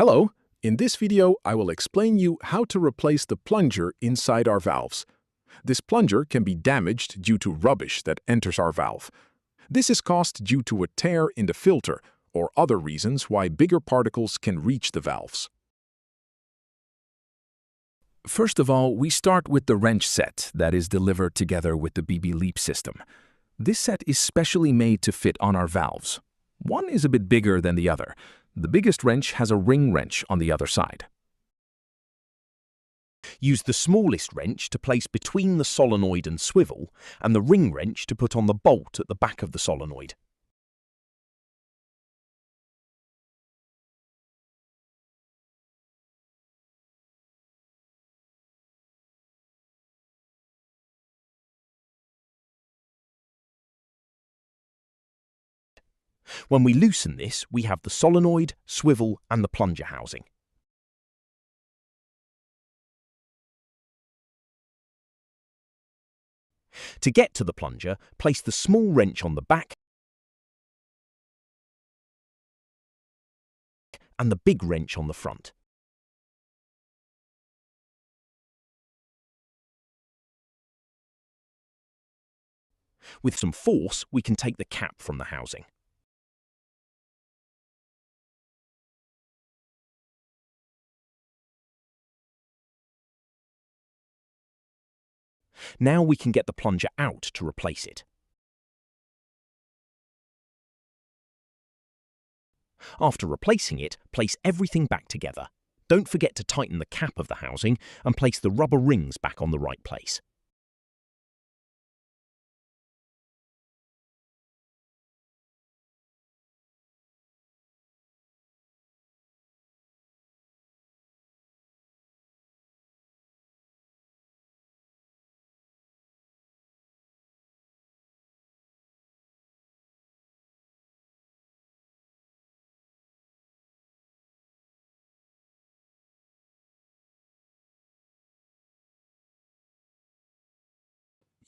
Hello, in this video I will explain you how to replace the plunger inside our valves. This plunger can be damaged due to rubbish that enters our valve. This is caused due to a tear in the filter or other reasons why bigger particles can reach the valves. First of all, we start with the wrench set that is delivered together with the BBLeap system. This set is specially made to fit on our valves. One is a bit bigger than the other. The biggest wrench has a ring wrench on the other side. Use the smallest wrench to place between the solenoid and swivel, and the ring wrench to put on the bolt at the back of the solenoid. When we loosen this, we have the solenoid, swivel, and the plunger housing. To get to the plunger, place the small wrench on the back and the big wrench on the front. With some force, we can take the cap from the housing. Now we can get the plunger out to replace it. After replacing it, place everything back together. Don't forget to tighten the cap of the housing and place the rubber rings back on the right place.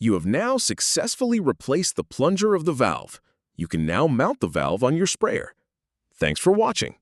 You have now successfully replaced the plunger of the valve. You can now mount the valve on your sprayer. Thanks for watching.